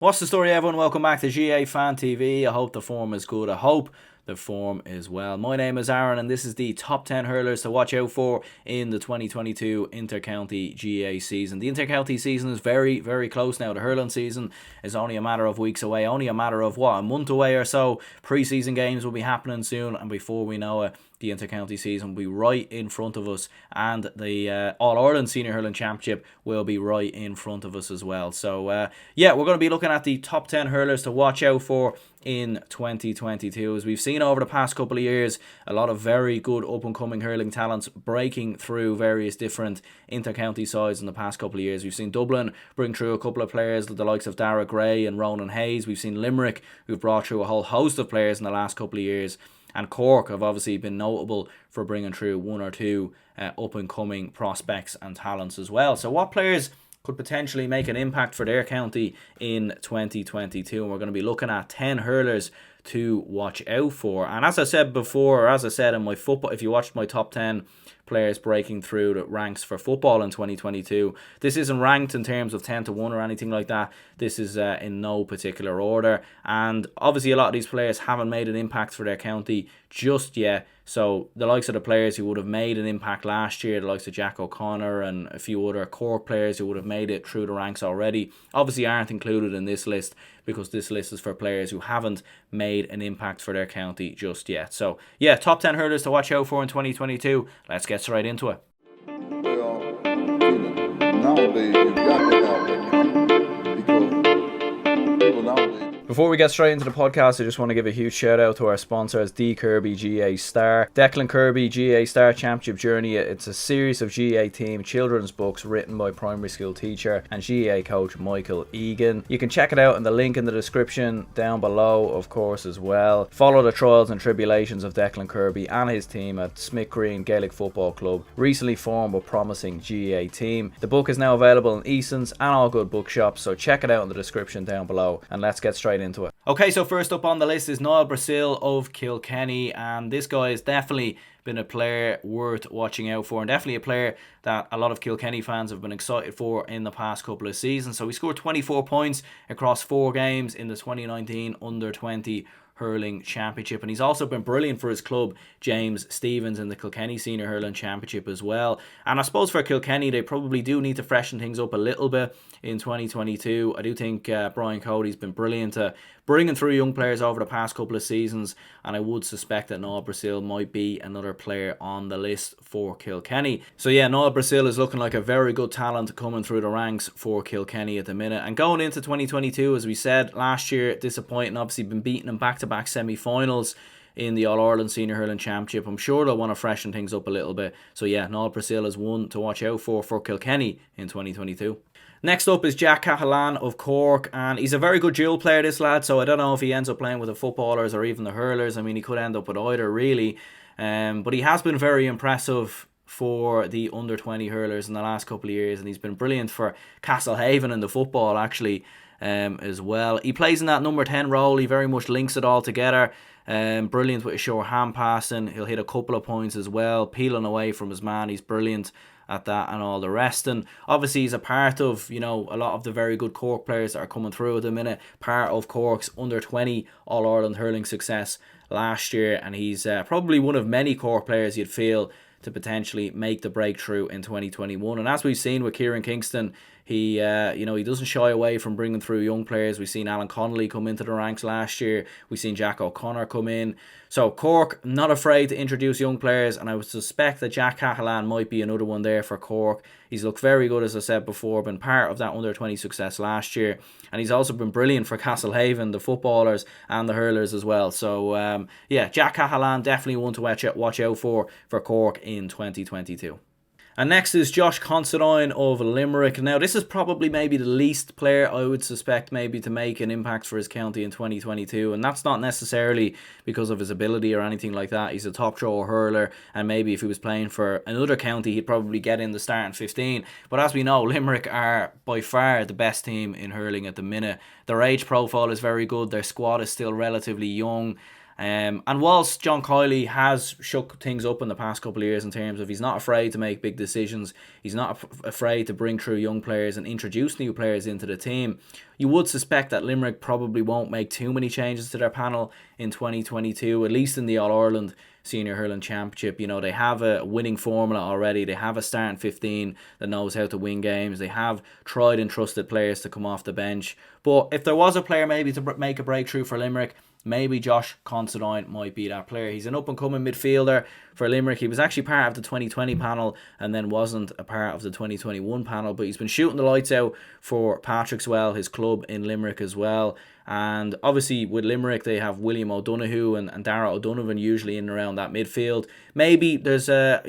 What's the story, everyone? Welcome back to GAA Fan TV. I hope the form is good. I hope the form is well. My name is Aaron and this is the top 10 hurlers to watch out for in the 2022 Inter-County GAA season. The Inter-County season is very, very close now. The hurling season is only a matter of weeks away, only a matter of a month away or so. Pre-season games will be happening soon, and before we know it, the Inter-County season will be right in front of us, and the All-Ireland Senior Hurling Championship will be right in front of us as well. So, we're going to be looking at the top 10 hurlers to watch out for in 2022. As we've seen over the past couple of years, a lot of very good up-and-coming hurling talents breaking through various different inter-county sides in the past couple of years. We've seen Dublin bring through a couple of players, the likes of Dara and Ronan Hayes. We've seen Limerick, who've brought through a whole host of players in the last couple of years. And Cork have obviously been notable for bringing through one or two up-and-coming prospects and talents as well. So what players could potentially make an impact for their county in 2022? And we're going to be looking at 10 hurlers to watch out for. And as I said before, or as I said in my football, if you watched my top 10 players breaking through the ranks for football in 2022, this isn't ranked in terms of 10 to 1 or anything like that. This is in no particular order, and obviously a lot of these players haven't made an impact for their county just yet. So the likes of the players who would have made an impact last year, the likes of Jack O'Connor and a few other Cork players who would have made it through the ranks already, obviously aren't included in this list, because this list is for players who haven't made an impact for their county just yet. So yeah, top 10 hurlers to watch out for in 2022. Let's get straight into it. Well, nowadays you got to have that, because people nowadays. Before we get straight into the podcast, I just want to give a huge shout out to our sponsors, Declan Kirby GAA Star. Declan Kirby GAA Star Championship Journey. It's a series of GAA team children's books written by primary school teacher and GAA coach Michael Egan. You can check it out in the link in the description down below, of course, as well. Follow the trials and tribulations of Declan Kirby and his team at Smithgreen Gaelic Football Club, recently formed but promising GAA team. The book is now available in Easons and all good bookshops, so check it out in the description down below, and let's get straight into it. Okay, so first up on the list is Noil Brazil of Kilkenny, and this guy has definitely been a player worth watching out for, and definitely a player that a lot of Kilkenny fans have been excited for in the past couple of seasons. So he scored 24 points across 4 games in the 2019 Under-20 Hurling Championship, and he's also been brilliant for his club James Stephens in the Kilkenny Senior Hurling Championship as well. And I suppose for Kilkenny, they probably do need to freshen things up a little bit in 2022. I do think Brian Cody's been brilliant bringing through young players over the past couple of seasons, and I would suspect that Noil Brazil might be another player on the list for Kilkenny. So yeah, Noil Brazil is looking like a very good talent coming through the ranks for Kilkenny at the minute. And going into 2022, as we said, last year disappointing, obviously been beaten in back-to-back semi-finals in the All-Ireland Senior Hurling Championship. I'm sure they'll want to freshen things up a little bit. So yeah, Noil Brazil is one to watch out for Kilkenny in 2022. Next up is Jack Cahalane of Cork, and he's a very good dual player, this lad, so I don't know if he ends up playing with the footballers or even the hurlers. I mean, he could end up with either, really. But he has been very impressive for the under-20 hurlers in the last couple of years, and he's been brilliant for Castlehaven in the football, actually, as well. He plays in that number 10 role. He very much links it all together. Brilliant with his short hand passing. He'll hit a couple of points as well, peeling away from his man. He's brilliant at that and all the rest. And obviously he's a part of, a lot of the very good Cork players that are coming through at the minute, part of Cork's under-20 All-Ireland hurling success last year, and he's probably one of many Cork players you'd feel to potentially make the breakthrough in 2021. And as we've seen with Kieran Kingston, he doesn't shy away from bringing through young players. We've seen Owen Connolly come into the ranks last year. We've seen Jack O'Connor come in. So Cork, not afraid to introduce young players, and I would suspect that Jack Cahalane might be another one there for Cork. He's looked very good, as I said before, been part of that under-20 success last year, and he's also been brilliant for Castlehaven, the footballers and the hurlers as well. So Jack Cahalane definitely one to watch out for Cork in 2022. And next is Josh Considine of Limerick. Now, this is probably maybe the least player I would suspect maybe to make an impact for his county in 2022. And that's not necessarily because of his ability or anything like that. He's a top draw hurler, and maybe if he was playing for another county, he'd probably get in the starting 15. But as we know, Limerick are by far the best team in hurling at the minute. Their age profile is very good. Their squad is still relatively young. And whilst John Kiely has shook things up in the past couple of years in terms of he's not afraid to make big decisions, he's not afraid to bring through young players and introduce new players into the team, you would suspect that Limerick probably won't make too many changes to their panel in 2022, at least in the All-Ireland Senior Hurling Championship. You know, they have a winning formula already. They have a starting 15 that knows how to win games. They have tried and trusted players to come off the bench. But if there was a player maybe to make a breakthrough for Limerick, maybe Josh Considine might be that player. He's an up-and-coming midfielder for Limerick. He was actually part of the 2020 panel and then wasn't a part of the 2021 panel, but he's been shooting the lights out for Patrick's his club in Limerick as well. And obviously with Limerick they have William O'Donoghue and Dara O'Donovan usually in and around that midfield. Maybe there's a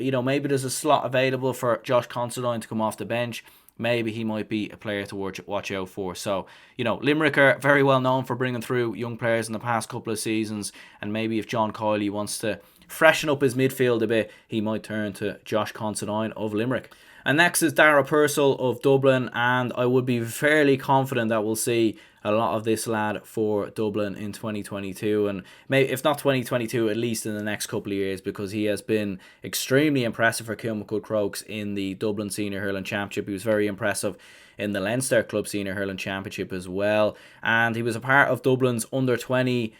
slot available for Josh Considine to come off the bench. Maybe he might be a player to watch out for. So, Limerick are very well known for bringing through young players in the past couple of seasons, and maybe if John Kiely wants to freshen up his midfield a bit, he might turn to Josh Considine of Limerick. And next is Dara Purcell of Dublin, and I would be fairly confident that we'll see a lot of this lad for Dublin in 2022, and maybe if not 2022, at least in the next couple of years, because he has been extremely impressive for Kilmacud Crokes in the Dublin Senior Hurling Championship. He was very impressive in the Leinster Club Senior Hurling Championship as well, and he was a part of Dublin's under-20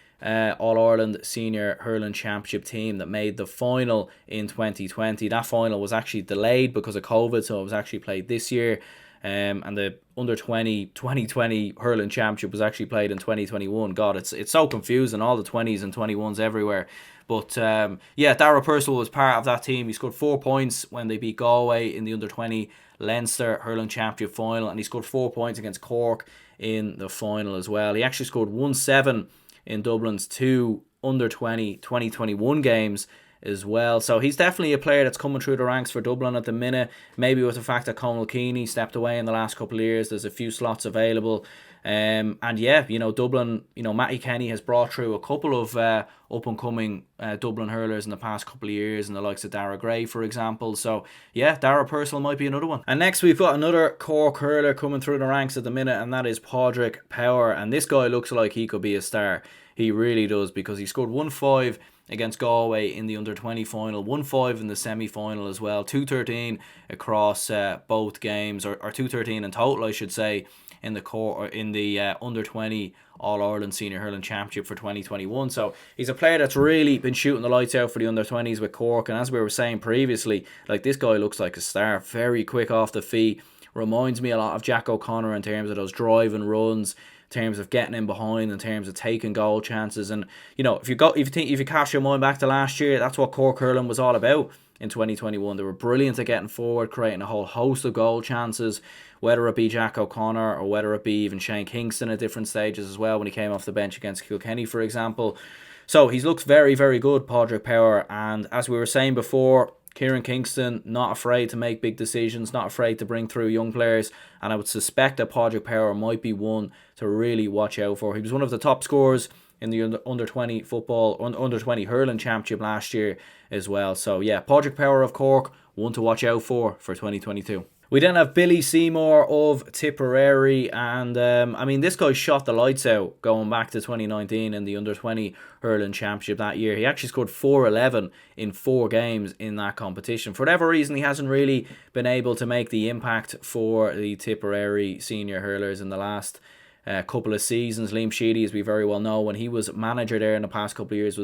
All-Ireland Senior Hurling Championship team that made the final in 2020. That final was actually delayed because of COVID, so it was actually played this year. And the under-20 2020 Hurling Championship was actually played in 2021. God, it's so confusing, all the 20s and 21s everywhere. But Dara Purcell was part of that team. He scored 4 points when they beat Galway in the under-20 Leinster Hurling Championship final, and he scored 4 points against Cork in the final as well. He actually scored 1-7 in Dublin's 2 under-20 2021 games as well. So he's definitely a player that's coming through the ranks for Dublin at the minute. Maybe with the fact that Colm ONeill stepped away in the last couple of years, there's a few slots available. Dublin, Matty Kenny has brought through a couple of up-and-coming Dublin hurlers in the past couple of years, and the likes of Dara Gray, for example. So, Dara Purcell might be another one. And next we've got another Cork hurler coming through the ranks at the minute, and that is Padraic Power. And this guy looks like he could be a star. He really does, because he scored 1-5 against Galway in the under-20 final, 1-5 in the semi-final as well, 2-13 across both games, or 2-13 in total, I should say, in the under-20 All-Ireland Senior Hurling Championship for 2021. So he's a player that's really been shooting the lights out for the under-20s with Cork, and as we were saying previously, this guy looks like a star, very quick off the feet, reminds me a lot of Jack O'Connor in terms of those drive and runs, in terms of getting in behind, in terms of taking goal chances. And if you cast your mind back to last year, that's what Cork hurling was all about in 2021. They were brilliant at getting forward, creating a whole host of goal chances, whether it be Jack O'Connor or whether it be even Shane Kingston at different stages as well when he came off the bench against Kilkenny, for example. So he looks very, very good, Padraic Power. And as we were saying before, Kieran Kingston, not afraid to make big decisions, not afraid to bring through young players, and I would suspect that Padraic Power might be one to really watch out for. He was one of the top scorers in the under-20 hurling championship last year as well. So Padraic Power of Cork, one to watch out for 2022. We then have Billy Seymour of Tipperary, and this guy shot the lights out going back to 2019 in the under-20 hurling championship that year. He actually scored 4-11 in 4 games in that competition. For whatever reason, he hasn't really been able to make the impact for the Tipperary senior hurlers in the last couple of seasons. Liam Sheedy, as we very well know, when he was manager there in the past couple of years,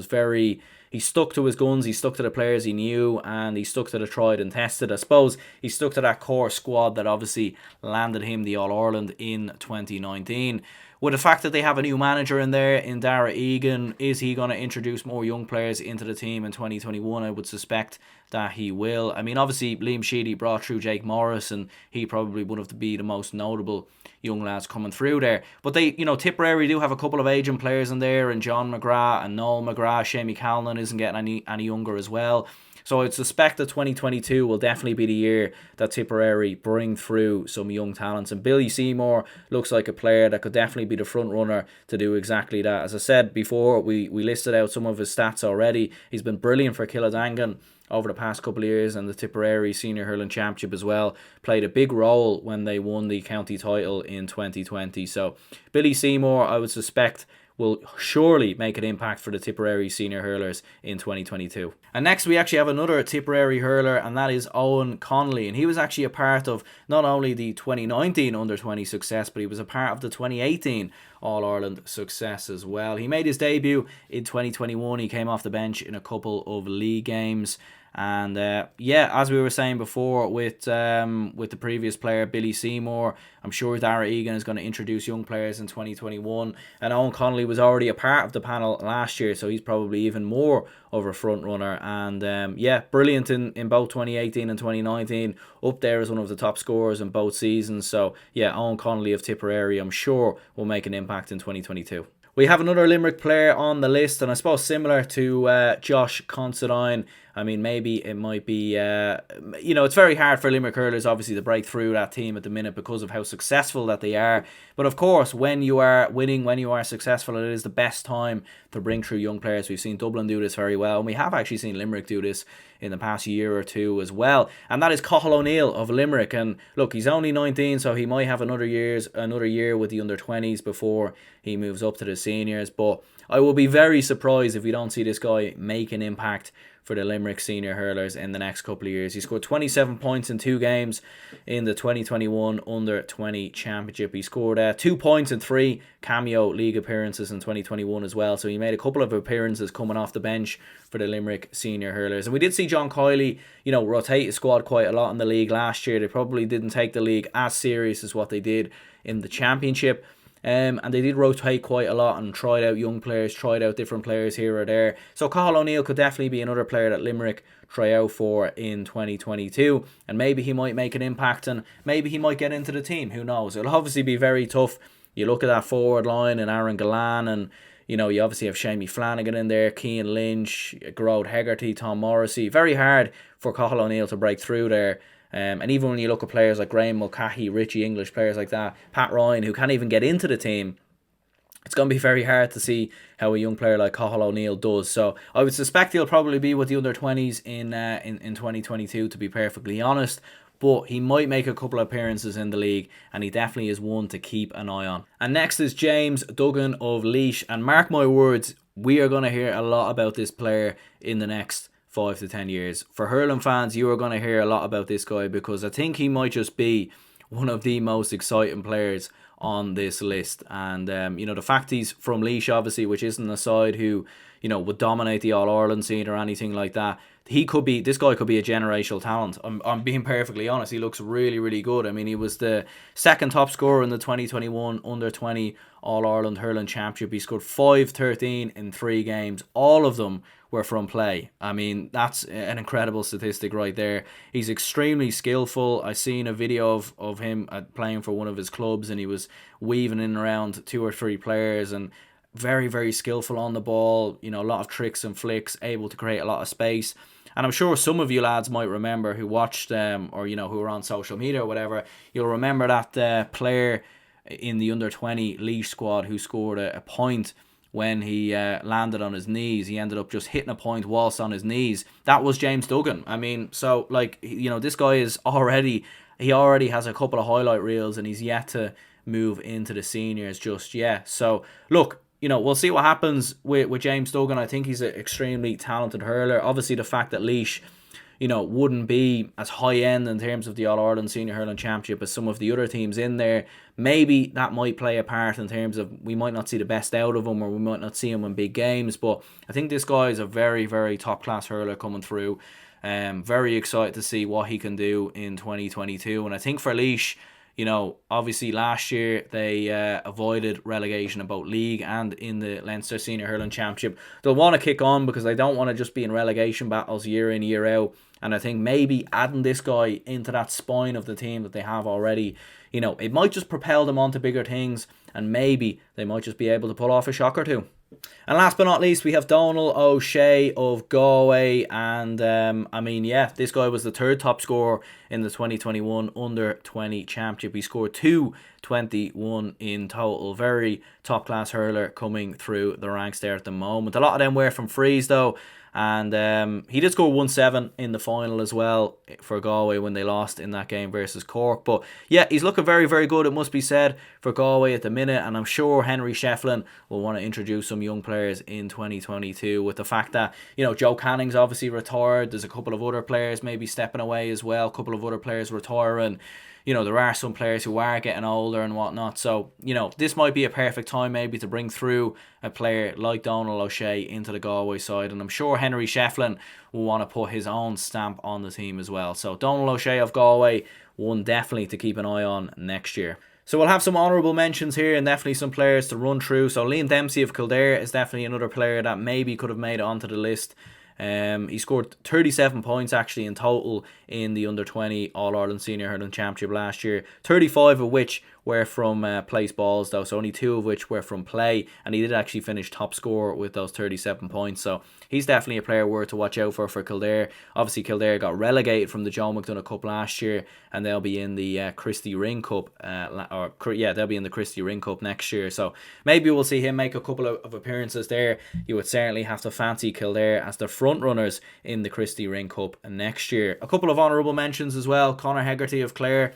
he stuck to his guns, he stuck to the players he knew, and he stuck to the tried and tested. I suppose he stuck to that core squad that obviously landed him the All-Ireland in 2019. With the fact that they have a new manager in there, in Dara Egan, is he going to introduce more young players into the team in 2021? I would suspect that he will. Obviously, Liam Sheedy brought through Jake Morris, and he probably would have to be the most notable young lads coming through there. But they, Tipperary do have a couple of aging players in there, and John McGrath and Noel McGrath. Shamie Callan isn't getting any younger as well. So I'd suspect that 2022 will definitely be the year that Tipperary bring through some young talents. And Billy Seymour looks like a player that could definitely be the front runner to do exactly that. As I said before, we listed out some of his stats already. He's been brilliant for Killadangan over the past couple of years, and the Tipperary Senior Hurling Championship as well. Played a big role when they won the county title in 2020. So Billy Seymour, I would suspect, will surely make an impact for the Tipperary senior hurlers in 2022. And next we actually have another Tipperary hurler, and that is Owen Connolly, and he was actually a part of not only the 2019 under-20 success, but he was a part of the 2018 All-Ireland success as well. He made his debut in 2021. He came off the bench in a couple of league games. And as we were saying before with the previous player, Billy Seymour, I'm sure Dara Egan is going to introduce young players in 2021. And Owen Connolly was already a part of the panel last year, so he's probably even more of a front runner. And brilliant in both 2018 and 2019, up there as one of the top scorers in both seasons. So yeah, Owen Connolly of Tipperary, I'm sure, will make an impact in 2022. We have another Limerick player on the list, and I suppose similar to Josh Considine. I mean, maybe it might be, it's very hard for Limerick hurlers, obviously, to break through that team at the minute because of how successful that they are. But of course, when you are winning, when you are successful, it is the best time to bring through young players. We've seen Dublin do this very well, and we have actually seen Limerick do this in the past year or two as well. And that is Colm ONeill of Limerick. And look, he's only 19, so he might have another year with the under-20s before he moves up to the seniors. But I will be very surprised if we don't see this guy make an impact for the Limerick senior hurlers in the next couple of years. He scored 27 points in 2 games in the 2021 Under-20 Championship. He scored 2 points in 3 cameo league appearances in 2021 as well. So he made a couple of appearances coming off the bench for the Limerick senior hurlers. And we did see John Kiley, rotate his squad quite a lot in the league last year. They probably didn't take the league as serious as what they did in the championship. And they did rotate quite a lot and tried out young players, tried out different players here or there. So Colm ONeill could definitely be another player that Limerick try out for in 2022. And maybe he might make an impact and maybe he might get into the team. Who knows? It'll obviously be very tough. You look at that forward line and Aaron Gallan, and you obviously have Shamey Flanagan in there, Cian Lynch, Gerard Hegarty, Tom Morrissey. Very hard for Colm ONeill to break through there. And even when you look at players like Graham Mulcahy, Richie English, players like that, Pat Ryan, who can't even get into the team, it's going to be very hard to see how a young player like Colm ONeill does. So I would suspect he'll probably be with the under-20s in 2022, to be perfectly honest. But he might make a couple of appearances in the league, and he definitely is one to keep an eye on. And next is James Duggan of Laois. And mark my words, we are going to hear a lot about this player in the next 5 to 10 years. For hurling fans, you are going to hear a lot about this guy, because I think he might just be one of the most exciting players on this list. And the fact he's from Laois, obviously, which isn't a side who would dominate the All-Ireland scene or anything like that, this guy could be a generational talent. I'm being perfectly honest. He looks really, really good. I mean, he was the second top scorer in the 2021 Under-20 All-Ireland Hurling Championship. He scored 5-13 in 3 games. All of them were from play. I mean, that's an incredible statistic right there. He's extremely skillful. I seen a video of him playing for one of his clubs, and he was weaving in around 2 or 3 players, and very, very skillful on the ball. A lot of tricks and flicks, able to create a lot of space. And I'm sure some of you lads might remember who watched or who are on social media or whatever. You'll remember that player in the under-20 Laois squad who scored a point when he landed on his knees. He ended up just hitting a point whilst on his knees. That was James Duggan. I mean, so this guy is already has a couple of highlight reels, and he's yet to move into the seniors just yet. So look, we'll see what happens with James Duggan. I think he's an extremely talented hurler. Obviously, the fact that Laois, wouldn't be as high end in terms of the All-Ireland Senior Hurling Championship as some of the other teams in there, maybe that might play a part in terms of we might not see the best out of him, or we might not see him in big games. But I think this guy is a very, very top-class hurler coming through. Very excited to see what he can do in 2022. And I think for Laois, obviously last year they avoided relegation in both league and in the Leinster Senior Hurling Championship. They'll want to kick on because they don't want to just be in relegation battles year in, year out. And I think maybe adding this guy into that spine of the team that they have already, it might just propel them onto bigger things, and maybe they might just be able to pull off a shock or two. And last but not least, we have Donal OShea of Galway. And this guy was the 3rd top scorer in the 2021 Under-20 Championship. He scored 2 21 in total. Very top class hurler coming through the ranks there at the moment. A lot of them were from frees though, and he did score 1-7 in the final as well for Galway when they lost in that game versus Cork. But yeah, he's looking very, very good, it must be said, for Galway at the minute, and I'm sure Henry Shefflin will want to introduce some young players in 2022 with the fact that, you know, Joe Canning's obviously retired. There's a couple of other players maybe stepping away as well, a couple of other players retiring. You know, there are some players who are getting older and whatnot. So, you know, this might be a perfect time maybe to bring through a player like Donal OShea into the Galway side. And I'm sure Henry Shefflin will want to put his own stamp on the team as well. So Donal OShea of Galway, one definitely to keep an eye on next year. So we'll have some honourable mentions here and definitely some players to run through. So Liam Dempsey of Kildare is definitely another player that maybe could have made it onto the list. He scored 37 points actually in total in the under-20 All-Ireland Senior Hurling Championship last year, 35 of which were from place balls though, so only 2 of which were from play, and he did actually finish top scorer with those 37 points, so he's definitely a player worth to watch out for Kildare. Obviously Kildare got relegated from the Joe McDonagh Cup last year, and they'll be in the Christy Ring Cup, they'll be in the Christy Ring Cup next year, so maybe we'll see him make a couple of appearances there. You would certainly have to fancy Kildare as the front runners in the Christy Ring Cup next year. A couple of honourable mentions as well: Conor Hegarty of Clare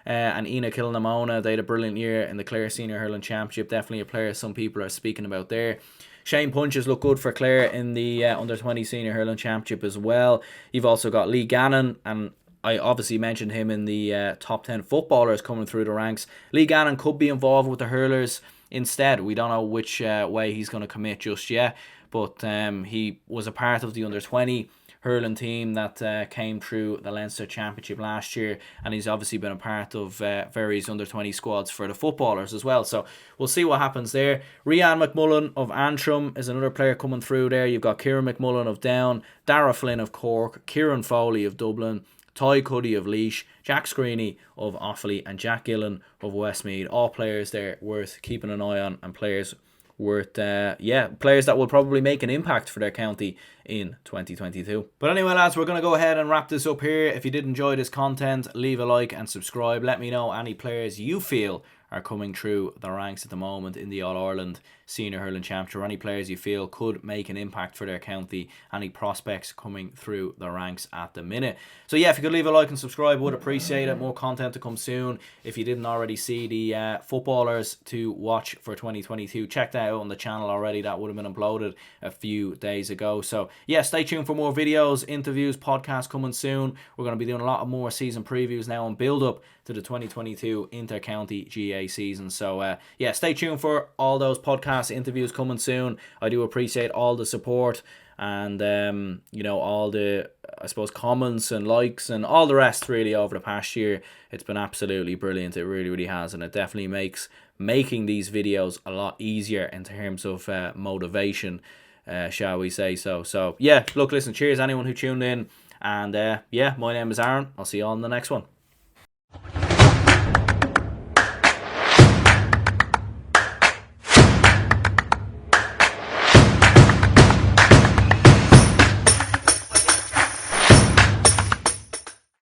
and Ina Kilnamona. They had a brilliant year in the Clare Senior Hurling Championship. Definitely a player some people are speaking about there. Shane Punches look good for Clare in the under-20 Senior Hurling Championship as well. You've also got Lee Gannon, and I obviously mentioned him in the top 10 footballers coming through the ranks. Lee Gannon could be involved with the hurlers instead. We don't know which way he's going to commit just yet, but he was a part of the under-20 hurling team that came through the Leinster Championship last year, and he's obviously been a part of various under-20 squads for the footballers as well, so we'll see what happens there. Rian McMullen of Antrim is another player coming through there. You've got Kieran McMullen of Down, Dara Flynn of Cork, Kieran Foley of Dublin, Ty Cuddy of Laois, Jack Screeney of Offaly, and Jack Gillen of Westmeath. All players there worth keeping an eye on, and players worth players that will probably make an impact for their county in 2022. But anyway lads, we're going to go ahead and wrap this up here. If you did enjoy this content, leave a like and subscribe. Let me know any players you feel are coming through the ranks at the moment in the All-Ireland Senior Hurling Championship, or any players you feel could make an impact for their county, any prospects coming through the ranks at the minute. So yeah, if you could leave a like and subscribe, would appreciate it. More content to come soon. If you didn't already see the footballers to watch for 2022, check that out on the channel already. That would have been uploaded a few days ago. So yeah, stay tuned for more videos, interviews, podcasts coming soon. We're going to be doing a lot of more season previews now and build up to the 2022 Inter-County GAA season. So yeah, stay tuned for all those podcasts, interviews coming soon. I do appreciate all the support and you know, all the, I suppose, comments and likes and all the rest really over the past year. It's been absolutely brilliant. It really, really has, and it definitely makes making these videos a lot easier in terms of motivation, shall we say so. So yeah, look, listen, cheers anyone who tuned in, and yeah, my name is Aaron. I'll see you all in the next one.